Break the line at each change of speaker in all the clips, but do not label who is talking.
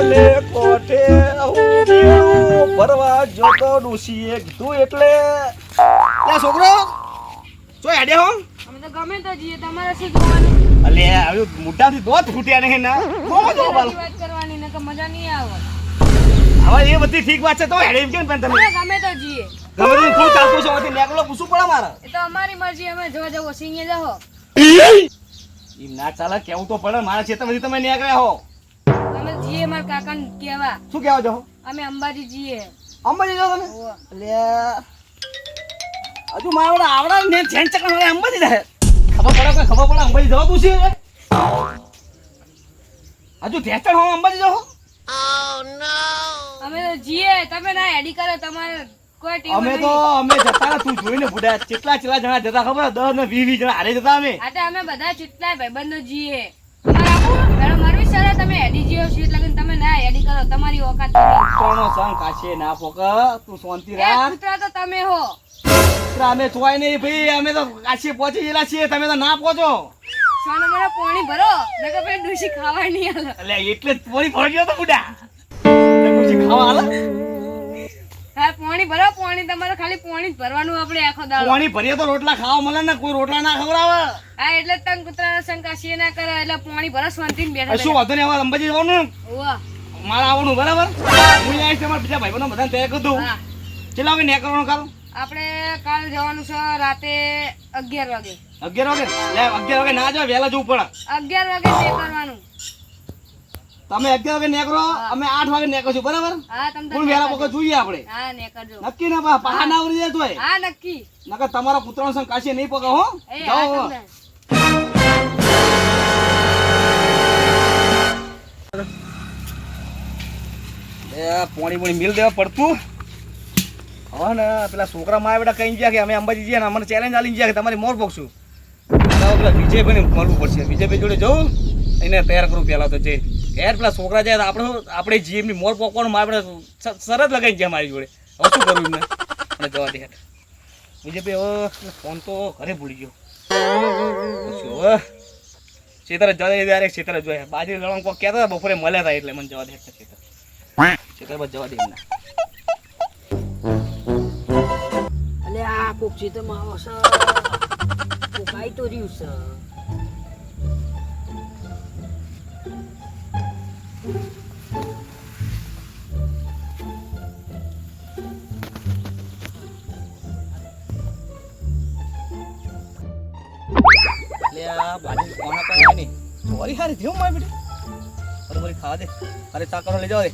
કાલે કોઠે હું ભરવા જોતો ડોશીએ કીધું એટલે લે છોકરો જો હેડે હો
અમે તો ગમે તો જઈએ તમારે શું જોવાનું
અલે હવે મોટાથી દોત ફૂટ્યા નહીં ના કોણ જો બાલ
વાત કરવાની ને કે મજા નહીં આવે
હવે એ બધી ઠીક વાત છે તો હેડે એમ કેમ પણ તમે
ગમે તો જઈએ
ગમે તો શું ચાલતું છે હોતી નેકલો પૂછું પડે મારે
એ તો અમારી મરજી અમે જોવા જવો સિંગે જાઓ
ઈ ના ચાલે કેવું તો પડે મારા ક્ષેત્રમાંથી તમે નીકળ્યા હો
અમે જઈએ મારા કાકાને કહેવા
શું કહેવા છો
અમે અંબાજી જઈએ
અંબાજી જાવ તમે
ઓવા.
એટલે હજુ મારા આવડા ને છેન ચકણ વાળા અંબાજી રહે ખબર પડે અંબાજી જવાતું છે હજુ ઠેચણ હો અંબાજી જાવ
અમે તો જઈએ તમે ના એડી કરો તમારે કોઈ ટીમ
અમે જતા તું જોઈને બુડા કેટલા જણા જતા ખબર 10 ને 20 જણા હારે જતા અમે
અમે બધા ચૂટલા ભાઈબંધો જઈએ તમારે આવું મેડમ મારવી સર તમે એડી જીઓ સીટ લગીને તમે ના એડી કરો તમારી ઓકાત નથી
કોનો સંગ કાશે ના ફોક તું શાંતિ
એ
રાખ
કૂતરા તો તમે હો
અમે ચોય નહીં ભાઈ અમે તો કાશી પહોંચી ગયેલા છીએ તમે તો ના પહોંચો
સોનો મને પાણી ભરો નકર પછી ડુસી ખાવા નહીં આલે
એટલે એટલે પોણી ભરી ગયો તો બુડા પછી ખાવા આલે
હા પાણી ભરો પાણી તમારે ખાલી પાણી જ ભરવાનું આપણે આખો દાડો
પાણી ભરીએ તો રોટલા ખાવા મળે ને કોઈ રોટલા ના ખવડાવે
હા એટલે તંગ કૂતરાના શંકાશી ના કરે એટલે પાણી ભરો શાંતિને બેઠા
શું વાંધો નહીં હવે અંબાજી જવાનું
ઓવા
મારે આવવાનું બરાબર હું આવીશ તમારા બીજા ભાઈબંધો બધાને તૈયાર કરી દઉં
હા
કેટલા વાગે નીકળવાનું કાલ
આપણે કાલ જવાનું છે રાતે 11 વાગે
11 વાગે લે 11 વાગે ના જાવ વહેલા જવું પડે
11 વાગે નીકળવાનું
તમે 11 વાગે નીકળો અમે 8 વાગે નીકળશું બરાબર
હા તમે
ફૂલ વહેલા વખત જોઈએ આપણે
હા નીકળજો
નક્કી ને પહાડ ના ઉડી જાય તોય
હા નક્કી
નકર તમારા પુત્રનો સંગ કાશી નહીં પગે હો
એ
જાઓ
હા
હવે.
તમને
પોણી મિલ દેવા પડતું હવે ને પેલા છોકરા મારા બેટા કઈ ગયા કે અમે અંબાજી જઈએ ને અમને ચેલેન્જ આલી ગયા કે તમારી મોર પોકશું પેલા વિજયભાઈને મળવું પડશે વિજયભાઈ જોડે જવું એને તૈયાર કરું પહેલા તો જે ઘેર પેલા છોકરા જાય તો આપણે જીએ એમની મોર પોકવાનું આપણે શરત લગાવી ગયા મારી જોડે હવે શું કરવું એમને અને જવા દે વિજયભાઈ હવે ફોન તો ઘરે ભૂલી ગયો પછી હવે ચેતર જવા દે ચેતર જોયા બાજરી લડવાનું કોઈ કહેતા હતા બપોરે મળ્યા હતા એટલે મને જવા દે ચેતર બસ જવા દે એમને
અલે આ કોક ચિત્ર માં આવો છે કોક આઈ તો રહ્યું છે
લે આ બાજુ કોના પાસે નહીં સોરી હારી થયું મારી બેટી બરોબર ખાવા દે અરે ચાકરો લઈ જાવ દે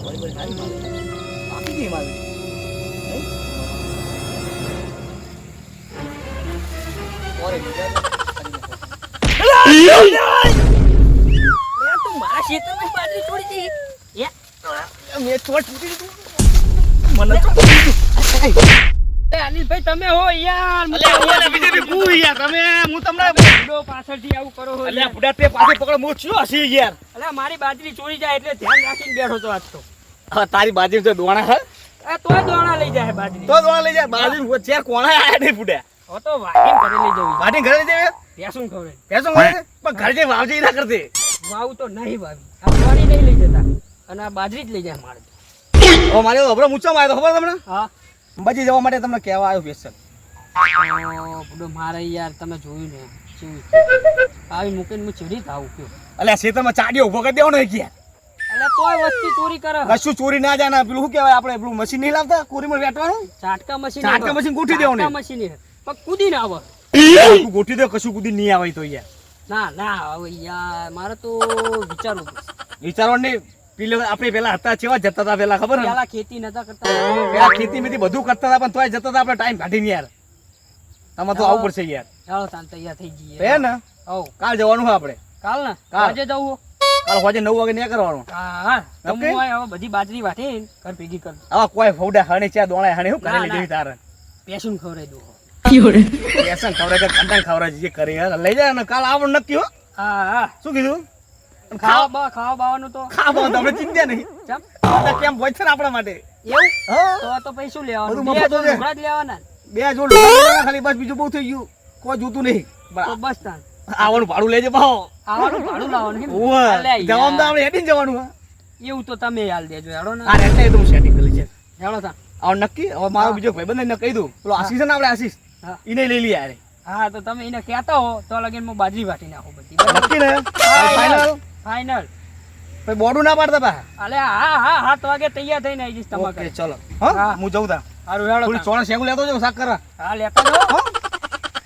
બરોબર હારી બાકી નહીં મારી
તું મારા ક્ષેત્રમાં બાજરી છોડી દે
મેં છોડ છૂટી દીધું મને તો
અનિલભાઈ તમે હો યાર
હું તમને
બુડો પાછળથી આવું કરો હો
અલ્યા બુડા તે પાસે પકડ હું છું હસી યાર
અલે મારી બાજરી ચોરી જાય એટલે ધ્યાન રાખીને બેઠો તો આજ તો
હા તારી બાજરી તો દોણા હે
આ તોય દોણા લઈ જાય બાજરી
તો દોણા લઈ જાય બાજરી ચાર કોણા આયા નહીં બુડા
હો તો વાગીને ઘરે લઈ જવી
વાટી ઘરે લઈ જાય
પેસું ખવરે
પેસો મળે પણ ઘરે જઈ વાવજી ના કરતી
વાવ તો નહીં વાવી આ પાણી નહીં લઈ જતા અને આ બાજરી જ લઈ જાય મારે
ઓ મારે હબરો મૂછો માર્યો ખબર તમને
હા
અંબાજી જવા માટે તમને કહેવા આવ્યો સ્પેશિયલ
બુડો મારે યાર તમે જોયું ને કેવું આવી મૂકીને હું ચડી થાવું કયો
અલ્યા ખેતરમાં ચાડીઓ ઉભો કરી દેવો ને ગયા
એટલે તોય વસ્તી ચોરી કરે
કશું ચોરી ના જાય ને પેલું શું કહેવાય આપણે પેલું મશીન નહીં લાવતા કોરીમાં વેટવાનું
ચાટકા મશીન
ચાટકા મશીન ગોઠવી દેવાનું.
ચાટકા મશીન હે. પણ કૂદી ના આવે
તું ગોઠવી દે કશું કુદી નહીં આવે તો યાર
ના ના હવે યાર મારે તો વિચારવું પડશે
વિચારવા નહીં પેલે આપણે પેલા હતા કેવા જતા હતા પેલા ખબર ને
પેલા ખેતી નતા કરતા
પેલા ખેતી મેથી બધું કરતા હતા પણ તોય જતા હતા આપણે ટાઈમ કાઢીને યાર તમારે તો આવું પડશે યાર
ચાલો તાન તૈયાર થઈ જઈએ
હે ને
હવ
કાલ જવાનું હોય આપણે
કાલ ને
કાલ.
આજે જવું
કાલ સાંજે 9 વાગે નહીં કરવાનું
હા હા
Okay.
તમે હવે બધી બાજરી વાટી ઘર ભેગી કર
આવા કોઈ ફૌડા હણે ચા દોણા હણે હું
ના,
કરે લઈ
ના.
જવી તારે
પેસું ખવરાઈ દો
એસન ખવડાય કે કંટાળ ખવડાય જે કરે યાર લઈ જાય ને કાલ આવવાનું નક્કી હો
હા હા
શું કીધું
ખાવા બાવાનું તો
ખાવા તો આપણે ચિંતા નહીં
ચમ
આપણે કેમ હોય છે ને આપણા માટે
એવું
હા
તો પછી શું
બધું
લેવાનું
મફત
બે
જ છે.
લુગડા જ લેવાના
બે જોડ લેવાના ખાલી બસ બીજું બહુ થઈ ગયું કોઈ જોતું નહીં
તો બસ તાન
આવવાનું ભાડું લેજે પાહો.
આવવાનું ભાડું લાવવાનું એમ?
ઓવે.
અલે યાર.
જવાનું તો આપણે હેડીને જવાનું હા.
એવું તો તમે હાલ દેજો હેડો ને
આ એટલે તો હું સેટિંગ કરી છે.
હેડો તા
હવે નક્કી હવે મારો બીજો ભાઈબંધ એને કહી દઉં પેલો આશીષ છે ને આપણે આશીષ
હા.
એને લઈ લઈએ યાર
હા તો તમે એને કહેતા હો તો લગીન હું બાજરી વાટી નાખું બધી બરાબર?
નક્કી ને ફાઇનલ
ફાઇનલ
ભાઈ બોર્ડું ના પાડતા પા
અલે હા હા 7 વાગે તૈયાર થઈને આવી જઈશ તમારે
ઓકે
ઘરે.
ચલો હા
હા.
હું જઉં તા
હારું હેડો
થોડી
તા.
ચોણા શેગું લેતો જાઉં શાક કરવા
હા લેતા જાઓ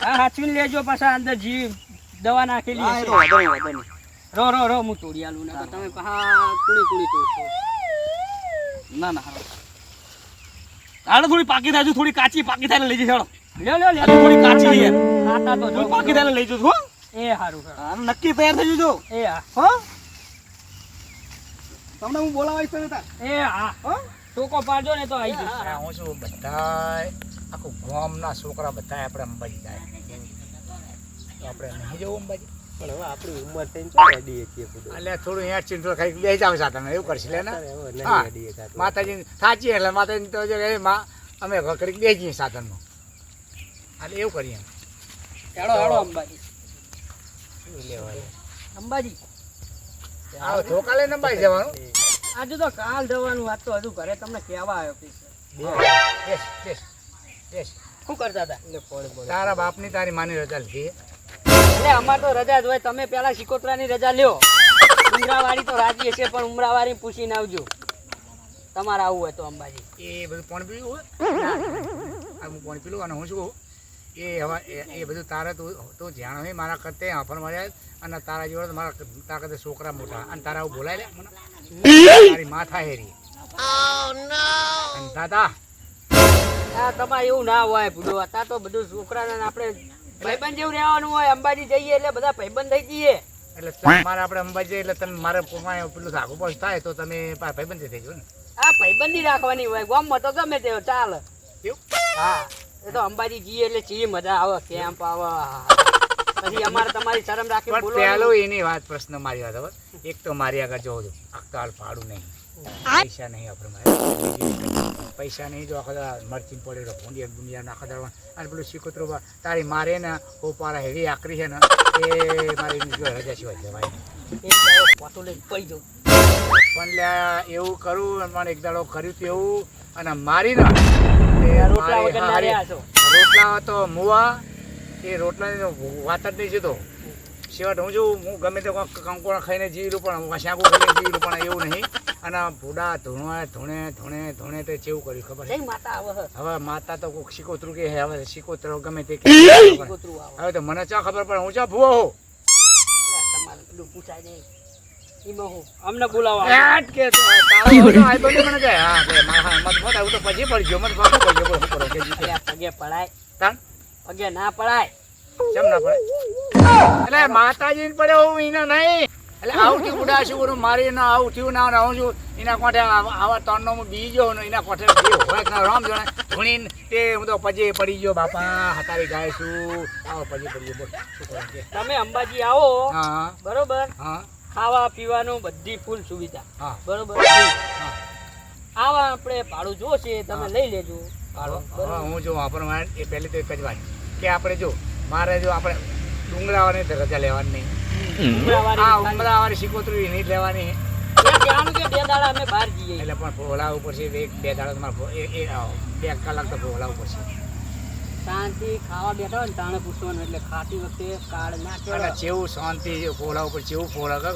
હા હાચવીને લેજો પાછા અંદર જીવ દવા નાખેલી
હા, એ તો
હશે.
વાંધો નહીં, વાંધો નહીં.
રો હું તોડી આલું ને તો તમે હા કુડી તોડશો.
ના ના હાલો થોડી પાકી થાય છે, થોડી કાચી પાકી થાય લઈ જશે હાલો
લ્યો લ્યો
થોડી કાચી લઈએ
ખાતા તો જો
થોડી પાકી થાય લઈ જજો હો
એ હારું
હા નક્કી તૈયાર થઈ જજો
એ હા
હો તમને હું બોલાવાઈશ તો તા
એ હા
હો
ટોકો પાડજો ને તો આવી જશે.
હું છું બધાય આખું ગામના છોકરા બધા આપણે અંબાજી જાય તો આપણે નહીં જવું અંબાજી
પણ હવે આપણી ઉંમર થઈને ચો રેડી છીએ બધું
એટલે થોડું અહીંયા ચિંતો ખાઈ બે જાવ સાથે અમે એવું કરશે લે ને
હવે નહીં
હા.
રેડી થતું.
માતાજી થાચીએ એટલે માતાજી તો જો એ માં અમે ઘડી બે જઈએ સાધનમાં એટલે એવું કરીએ
હેડો અંબાજી
શું લેવાય
અંબાજી
આવો ધોકા લઈને અંબાજી જવાનું
આજે તો કાલ જવાનું વાત તો હજુ ઘરે તમને કહેવા આવ્યો
બેસ બેસ બેસ
શું કરતા હતા
એટલે પોણે પોણે.
તારા બાપની તારી માની રજા લીધી
એટલે અમાર તો રજા જ હોય તમે પેલા સિકોતરાની રજા લ્યો ઉમરાવાળી તો રાજી હશે પણ ઉમરાવાળી પૂછીને આવજો તમારે આવવું હોય તો અંબાજી
એ બધું પાણી પીવું હોય આ હું પાણી પીલું અને હું શું કહું એ હવે એ બધું તારે તું જાણો હે મારા કરતે આફર મળ્યા અને તારા જેવો તો મારા તારા કરતે છોકરા મોટા અને તારા આવું બોલાય લે મને તારી માથા હેરી અને દાદા
આ તમારે એવું ના હોય ભૂડો અત્યારે તો બધું છોકરાને આપણે ભાઈબંધ જેવું રહેવાનું હોય અંબાજી જઈએ એટલે બધા ભાઈબંધ થઈ જઈએ
એટલે તમારે આપણે અંબાજી જઈએ એટલે તમે મારે પોમાય પેલું સાગુ પગ થાય તો તમે ભાઈબંધ થઈ ગયો ને
આ ભાઈબંધી રાખવાની હોય ગામમાં તો ગમે તે ચાલે
એવું
હા એ તો અંબાજી જઈએ એટલે ચી મજા આવે કેમ્પ આવે પછી અમારે તમારી શરમ રાખી
પણ
બોલવાનું
પહેલો એની વાત પ્રશ્ન મારી વાત હવે એક તો મારી આગળ જોવો છો આખો હાલ ફાડું નહીં પૈસા નહીં આપણે મારે પૈસા નહીં જો આખો મરચી પડે ભૂંડિયા બુંડિયા નાખા દરવા અને પેલું શીખોતરો તારી મારે ને ઓપારા હેવી આકરી છે ને એ મારી રજા સિવાય જવાય નહીં.
એક દાડો પોતો લઈને પડી જાઉં
પણ લ્યા એવું કરું અને મને એક દાડો કર્યું હતું એવું અને મારી ને
રોટલા વગર ના રહ્યા છો
રોટલા તો મુવા એ રોટલાની વાત જ નહીં જતો સિવાય હું છું હું ગમે તે કંકોણા ખાઈને જીવી પણ શાંકું ખાઈને જીવી પણ એવું નહીં અને ભૂડા ધૂણે તે ચેવું કર્યું ખબર છે
જય માતા આવે છે.
હવે માતા તો કોઈક શીકોતરું કે હવે શીકોતરો ગમે તે
કૂતરું આવે
હવે તો મને ચા ખબર પડે હું ચા ભૂવો હો
એટલે તમારે પેલું પૂછાય નહીં એમાં હું અમને બોલાવો
એટ કે તો તારો તો આઈ બની મને જાય હા કે મારા મત મત આવું તો પછી પડી ગયો મત બાપુ કરી ગયો હું કરો કે જીતે
પગે પડાય
તાન
પગે ના પડાય
કેમ ના પડે એટલે માતાજીને પડે હું એના નહીં એટલે આવું થયું બુડા શું મારી ના આવું થયું ના રહું છું એના કોઠે આવા તણનો હું બી ગયો ને એના કોઠે જે હોય કે ના રામ જોડે ધૂણીને તે હું તો પજે પડી ગયો બાપા હતારી ગાય છું આવો પજે પડી ગયો બોલ શું કરો કે
તમે અંબાજી આવો
હા
બરોબર
હા
ખાવા પીવાનું બધી ફૂલ સુવિધા
હા
બરોબર
હા
આવા આપણે ભાડું જોશે તમે લઈ લેજો ભાડું
હવે હું જો વાપરવા એ પહેલી તો એક જ વાત કે આપણે જો મારે જો આપણે ડુંગરાવાની તો રજા લેવાની નહીં
ઉમરાવાળી
આ ઉમરાવાળી શીખોતરી નહીં જ લેવાની
ત્યાં કહેવાનું કે 2 દાડા અમે બહાર જઈએ
એટલે પણ ફોલા ઉપર છે એક બે દાડા તમારે 2 કલાક તો ફોલા ઉપર છે
શાંતિ ખાવા બેઠા હોય ને તાણે પૂછવાનું એટલે ખાતી વખતે કાર્ડ ના
અને
કહેવાય.
જેવું શાંતિ ફોલા ઉપર જેવું ફોલા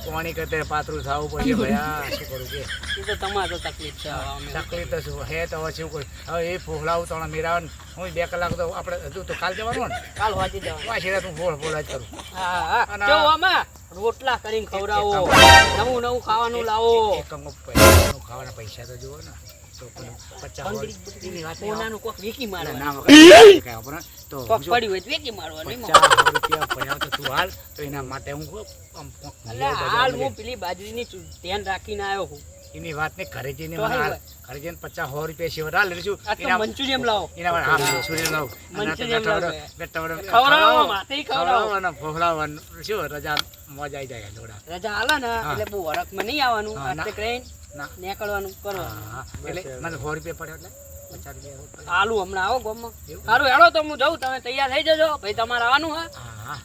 પાણી કરતે પાતળું થવું પડશે ભયા શું કરું કે
એ તો તમારે તો તકલીફ છે હવે અમે
તકલીફ તો શું હે તો હવે શું કરું હવે એ ફોલા ઉતાવળા મેરાવન હું 2 કલાક તો આપણે હજુ તો કાલ જવાનું ને
કાલ વાંચી જવાનું
આ છેડા તું ફોલા જ કરું
હા હા
અને
કેવું આમાં રોટલા કરીને ખવડાવો નવું નવું ખાવાનું લાવો
એક કંઈક પૈસાનું ખાવાના પૈસા તો જુઓ ને તો પેલું 50 એની વાત નહીં.
સોનાનું કોક વેકી
ના
મારવાનું
વગર કાંઈ વાપરો ને. તો
કોક
જો
પડ્યું હોય તો વેકી મારવાનું એમાં.
50 રૂપિયા પડ્યા તો તું હાલ તો એના માટે હું
એટલે હાલ હું પેલી બાજરીની ધ્યાન રાખીને આવ્યો છું
એની વાત ને ઘરે જઈને
તો
મને
હાલ
હાલ ઘરે જઈને 50 રૂપિયા સિવાય હાલ લઈશું
આ તો મંચુરિયમ લાવો
એના માટે હા સૂર્ય લાવ
મંચુરિયમ લાવો.
બેટા
ખવડાવો, માથે ખવડાવો.
અને ફોફલાવાનું શું રજા મોજ આવી જાય થોડા
રજા હાલે ને
હા.
એટલે બહુ વરખમાં નહીં આવવાનું
હા, ના.
આટલે કરીને
ના
નીકળવાનું કરવાનું
હા એટલે મને 100 રૂપિયા પડ્યો એટલે 50 રૂપિયા
આલુ હમણાં આવો ગામમાં
એવું?
સારું હેડો તો હું જાઉં તમે તૈયાર થઈ જજો ભાઈ તમારે આવવાનું હા
હા હા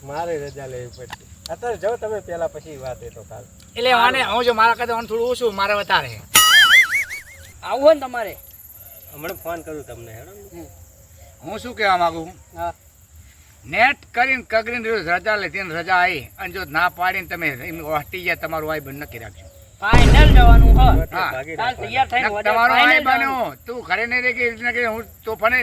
મારે રજા લેવી પડશે. અત્યારે જાઓ તમે પેલા, પછી વાત એ તો કાલ.
એટલે આને હું જો મારા કરતા થોડું ઓછું મારે વધારે.
આવું હોય ને તમારે
હમણાં ફોન કરું તમને હેડો.
હું શું કહેવા માંગુ,
હા
નેટ કરીને કગરીને રજા લેતી ને રજા આવી અને જો ના પાડીને તમે હટી ગયા તમારું વાઈ બંધ નક્કી રાખજો.
ફાઇનલ જવાનું હો.
હા.
ભાગી
કાલ તૈયાર થઈને
નક
વડે
તમારું
final
વાઈ
જવાનું.
બન્યો તું ઘરે નહીં રહી કે એટલે કે હું તોફાને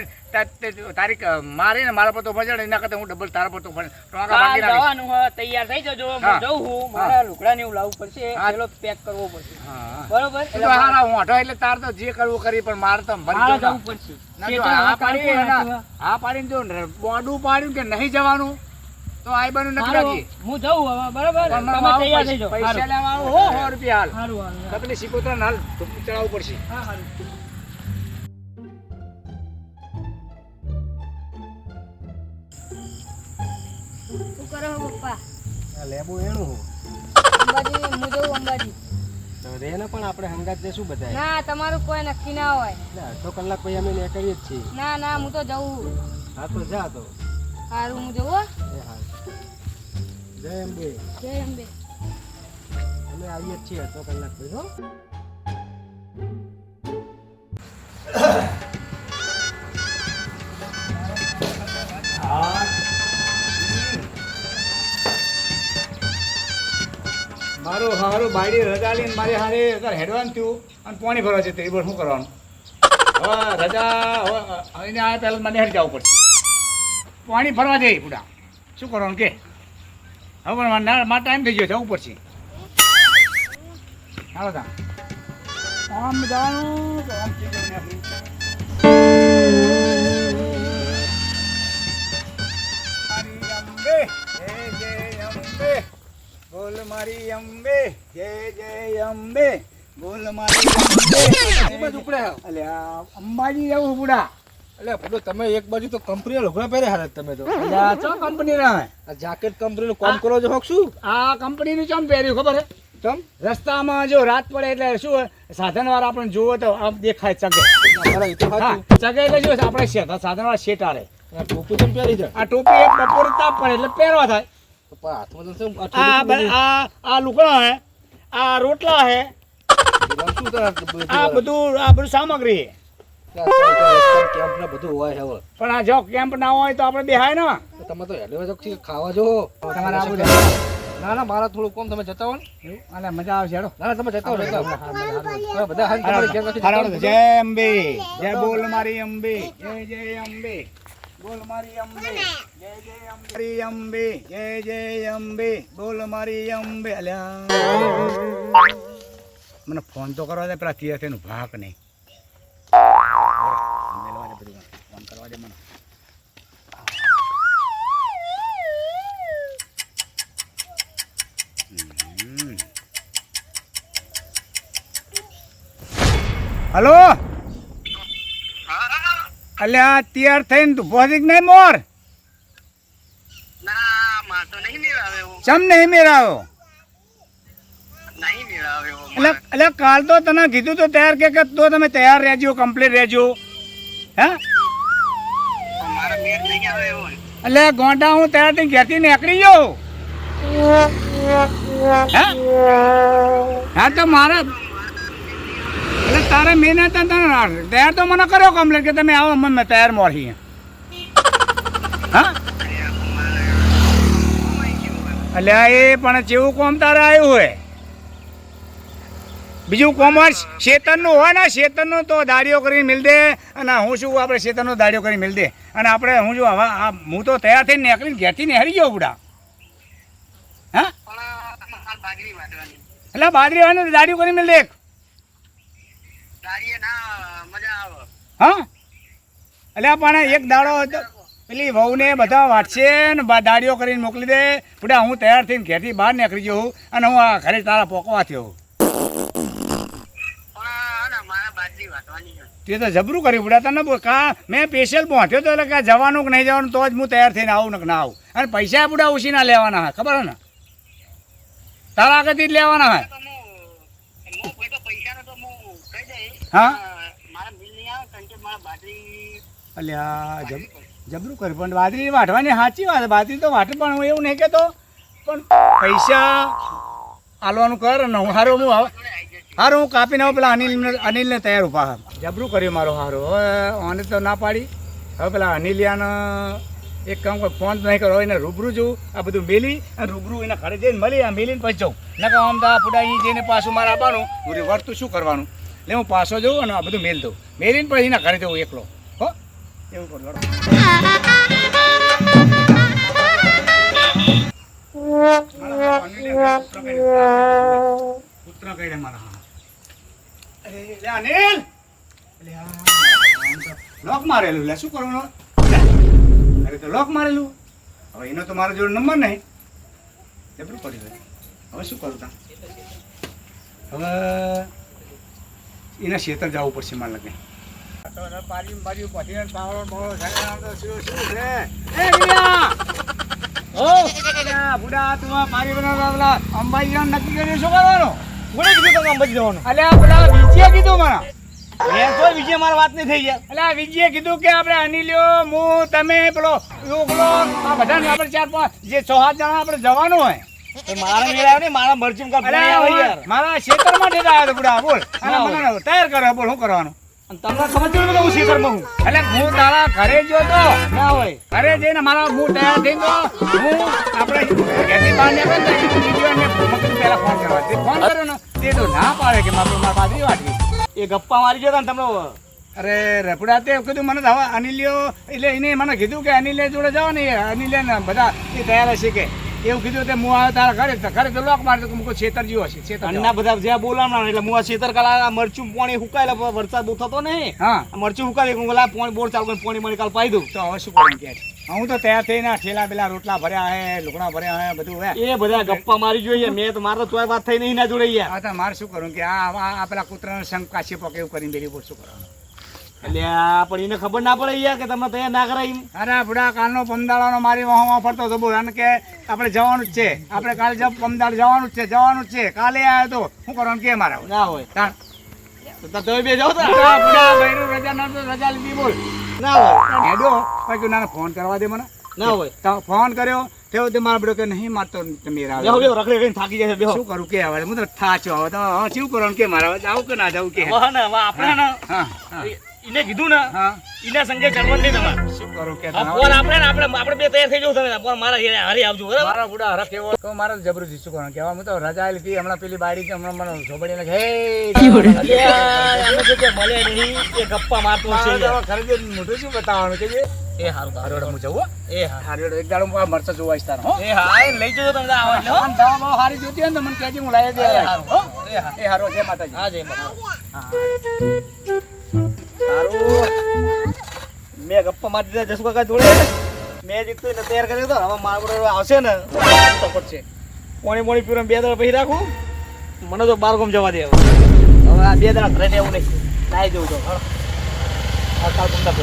તારીખ મારી ને મારા પર તો ફજાડે એના કરતા હું ડબલ તારા પર તો ફજાડે. તો આગળ
કાલ
બાકી રાખીશ.
જવાનું હો. તૈયાર થઈ જજો. હું
હા.
જઉં છું. મારા લુગડાને એવું લાવવું પડશે.
હા.
પેલો પેક કરવો પડશે.
હા.
બરોબર
એ તો હારા હું હટો એટલે તાર તો જે કરવું કરી પણ મારે તો મરી
મારે
જવું.
જવું પડશે.
ના જો
ખેતર
હા
કાલ
પાડી
કોણ
એના-
હતું?
હા પાડીને જો બોડું પાડ્યું કે નહીં જવાનું તો આઈ બનું નથી
સારું,
રાખી.
હું જઉં હવે બરોબર.
પણ મને
તમે
આવું
તૈયાર થઈ જાઓ.
પૈસા
સારું.
લેવા આવું હો 100 રૂપિયા હાલ.
સારું, સારું.
તો પેલી સિકોતરાને હાલ ધૂપ ચડાવવું પડશે.
હા, સારું.
શું કરો છો પપ્પા?
આ લેબુ એનું હું.
અંબાજી હું જઉં અંબાજી.
તો રે ને પણ આપણે હંગાત જશું બધા.
ના તમારું કોઈ નક્કી ના હોય.
એટલે અડધો કલાક પછી અમે નીકળીએ જ છીએ.
ના ના હું તો જઉં.
હા તો જા તો.
સારું હું જઉં હો.
એ હાલ. જય અંબે.
જય અંબે.
અમે આવીએ જ છીએ અડધો કલાક પછી હો.
મારું હારું બાયડી રજા લઈને મારે હારે અત્યારે હેડવાનું થયું અને પાણી ભરવા છે એ શું કરવાનું હવે રજા હવે આવીને આ પહેલાં મને હેડ જવું પડશે પાણી ભરવા જઈએ પૂડા શું કરવાનું કે હવે પણ મારા ટાઈમ થઈ ગયો જવું પડશે ચાલો તા આમ જવાનું તો આમ થઈ જવું ને આપણું મારી અંબે જય જય અંબે બોલ મારી અંબે જય જય અંબે બોલ મારી અંબે અલ્યા અંબાજી જવું પૂડા
એટલે પેલો તમે એક બાજુ તો કંપની લુગડા પહેરે હારે તમે તો.
અલ્યા ચો કંપની ના
આ જાકેટ કંપની નું કામ કરો છો હોક શું?
આ કંપનીનું ચમ પહેર્યું ખબર હે
તમ
રસ્તામાં જો રાત પડે એટલે શું સાધન વાળા આપણે જોવો તો આમ દેખાય ચગે
મારા એ તો
હા
સાચું.
ચગે એટલે શું આપણે સાધન વાળા શેટ આલે
આ ટોપી તમે પહેરી જાય.
આ ટોપી એક બપોરે તાપ પડે એટલે પહેરવા થાય
તો પણ હાથમાં તો શું આ
આ
થોડુંક
આ લુગડા હે આ રોટલા હે
બધું શું કરે બધું
આ બધું સામગ્રી હે.
કેમ્પ ને બધું હોય હવે.
પણ આ જો કેમ્પ ના હોય તો આપણે બેહાય ને
તો તમે તો હેડવે તો છે ખાવા જો.
તમારે આવું
ના ના મારા થોડું કોમ તમે જતા હો ને.
અને મજા આવશે હેડો
ના ના તમે જતા હો જતા હો. હા, બધા હાલ તમારે ઘેર નથી
હાલો,
જતા.
જય અંબે જય બોલ મારી અંબે જય જય અંબે બોલ મારી અંબે જય જય અંબે મારી અંબે જય જય અંબે બોલ મારી અંબે અલ્યા મને ફોન તો કરવા દે પેલા તીર્થનું ભાગ નહીં મેલવા દે બધું ફોન કરવા દે મને હલો અલ્યા તૈયાર થઈને તું પહોંચી નહીં મોર ચમ નહીં મેળાવ્યો એટલે કાલ તો તને કીધું તો તૈયાર કે તો તમે તૈયાર રહેજો કમ્પ્લીટ રહેજો હે એટલે ગોંડા હું તૈયાર થઈને ઘેરથી નીકળી ગયો હે હા તો મારે એટલે તારે મેં તૈયાર તો મને કર્યો કમ્પ્લીટ કે તમે આવો મેં તૈયાર મોરી હા અલ્યા એ પણ જેવું કોમ તારે આવ્યું હોય બીજું કોમર્સ શેતનનું હોય ને શેતનનું તો દાડીઓ કરીને મિલ દે અને હું શું આપણે શેતનનો દાડીઓ કરીને મિલ દે અને આપણે હું જો હવે હું તો તૈયાર થઈને નીકળીને ઘેરથી નીકળી ગયો બુડા હા એટલે બાજરી હોય ને દાડીઓ કરીને મિલ દે હા એટલે પણ એક દાડો પેલી વહુને બધા વાટશે ને દાડીઓ કરીને મોકલી દે બુડા હું તૈયાર થઈને ઘેરથી બહાર નીકળી ગયો અને હું આ ઘરે તારા પોકવા થયો તે તો જબરું કર્યું બુડા તને કા મેં સ્પેશિયલ પહોંચ્યો તો એટલે કે જવાનું કે નહીં જવાનું તો જ હું તૈયાર થઈને આવું ને કે ના આવું અને પૈસા બુડા ઓછી ના લેવાના હોય ખબર હે ને તારા આગળથી જ લેવાના હોય હા અલ્યા જબરું કર્યું પણ બાજરી વાઢવાની સાચી વાત બાજરી તો વાટે પણ હું એવું નહીં કહેતો પણ પૈસા આલવાનું કર ને હું હારું હું કાપીને આવું પેલા અનિલને તૈયાર ઉભા જબરું કર્યું મારો હારો હવે આને તો ના પાડી હવે પેલા અનિલિયાને એક કામ કર ફોન નહીં કરો એને રૂબરૂ જવું આ બધું મેલી અને રૂબરૂ એના ઘરે જઈને મળી આ મેલીને પછી જાઉં નકા આમ તો પુડા અહીં જઈને પાછું મારે આવવાનું હું વર્તું શું કરવાનું એટલે હું પાછો જઉં અને આ બધું મેલ દઉં મેલીને પછી એના ઘરે જવું એકલો હો એવું કરું પુત્ર કહી મારા અરે અનિલ લોક મારેલું લે શું કરવાનું અરે તો લોક મારેલું હવે એનો તો મારા જોડે નંબર નહીં જબરું પડી ગયું હવે શું કરું તા હવે એના ખેતર જવું પડશે મારે લગે અંબાજી નક્કી કર્યું શું કરવાનું
કોણે કીધું તમે અંબાજી જવાનું
અલ્યા પેલા વિજયે કીધું મને
મેં કોઈ બીજે મારી વાત નહીં થઈ ગયા
એટલે વિજયે કીધું કે આપણે અનિલ્યો હું તમે પેલો યોગલો આ બધાને આપણે 4-5 જે 6-7 જણા આપણે જવાનું હોય
મારા મેળા ને મારા મરચું કા
અરે
યાર
મારા ખેતરમાં ઠેઠ આવ્યો તો બુડા બોલ અને મને તૈયાર કર્યો બોલ શું કરવાનું
અને તમને ખબર છે કે હું શેતરમાં હું
એટલે હું તારા ઘરે ગયો તો
ના હોય
ઘરે જઈને મારા હું તૈયાર થઈ ગયો હું આપણે ઘેરથી બહાર નીકળ્યો ને તો વિજયને પહેલા ફોન કરવા તે ફોન કર્યો ને તે તો ના પાડે કે મારે મારા બાજરી વાટવી
એ ગપ્પા મારી જતા ને તમને
અરે રપડા તે કીધું મને તો હવે અનિલ્યો એટલે એને મને કીધું કે અનિલે જોડે જાઓ ને અનિલે ને બધા એ તૈયાર હશે કે એવું કીધું તે હું આવ્યો તારા ઘરે તો લોક મારતો મૂકો છેતર જેવો હશે છેતર
અન્ના બધા જ્યાં બોલાવના એટલે હું આ છેતર કલા મરચું પાણી હુકાયેલા વરસાદ બહુ થતો નહીં
હા
મરચું હુકાય હું બોલા પાણી બોર ચાલુ કરીને પાણી મળી કાલ પાઈ દઉં
તો હવે શું કરું કે હું તો તૈયાર થઈને ઠેલા પેલા રોટલા ભર્યા હે લુગડા ભર્યા હે બધું હે
એ બધા ગપ્પા મારી જોઈએ મેં તો મારે તો તોય વાત થઈ નહીં ના જોડે યાર
આ તો મારે શું કરું કે આ પેલા કૂતરાનો સંગ કાશી પકે એવું કરીને બેરી બોલ શું કરવાનું
એટલે આ પણ એને ખબર ના પડે યાર કે તમે તૈયાર ના કરાય એમ
અરે બુડા કાલનો પમદાડાનો મારી વાહમાં ફરતો હતો બોલ અને કે આપણે જવાનું જ છે આપણે કાલે પમદાડ જવાનું જ છે કાલે આવ્યો તો શું કરવાનું કે મારા
ના હોય
તાણ
તો તમે બે જાઓ તો
બુડા બૈરું રજા ના તો રજા લીધી બોલ
ના હોય
હેડો પછી ના ફોન કરવા દે મને
ના હોય
તો ફોન કર્યો તેવો તે મારા બડો કે નહીં મારતો મેરા
બેહો બેહો રખડે કરીને થાકી જાય છે બેહો
શું કરું કે હવે હું તો થાચો હવે તો શું કરવાનું કે મારા જાવ કે ના જાવ કે
વાહ ને વાહ આપણે ને
હા હા
એને કીધું ને
હા
એના સંગે ચડવાનું નહીં તમારે
શું કરું કે
આ ફોન આપણે ને આપણે બે તૈયાર થઈ જવું તમે ફોન મારા ઘરે હારી આવજો બરાબર
મારા બુડા હરખ એવો તો મારે જબરદસ્તી શું કરવાનું કહેવા હું તો રજા લીધી હમણાં પેલી બાડી કે હમણાં મને ઝોબડી લાગે
અમે તો કે મળે નહીં એ ગપ્પા મારતો છે યાર.
ખરેખર મોટું શું બતાવવાનું કે
એ હારું તો હારું.
હું જવું
એ હા
હારું એક દાડો મરચા જોવા ઈચ્છતા હો
એ હા એ લઈ જજો તમે આવો એટલે હો.
આમ દવા બહુ સારી જોતી હોય ને તો મને કહેજે હું લાવી દે
એ હારું હો. એ હા
એ હારો જય માતાજી
હા જય માતા સારું મેં ગપ્પા મારી દીધા જસુ કાકા જોડે મેં જીતતો એને તૈયાર કર્યો હતો હવે મારા જોડે આવશે ને તો પડશે પોણી પીરો 2 દાડા પછી રાખું મને તો 12 ગામ જવા દે હવે આ 2 દાડા ઘરે એવું નહીં નાઈ જવું તો હા કાલ પંદર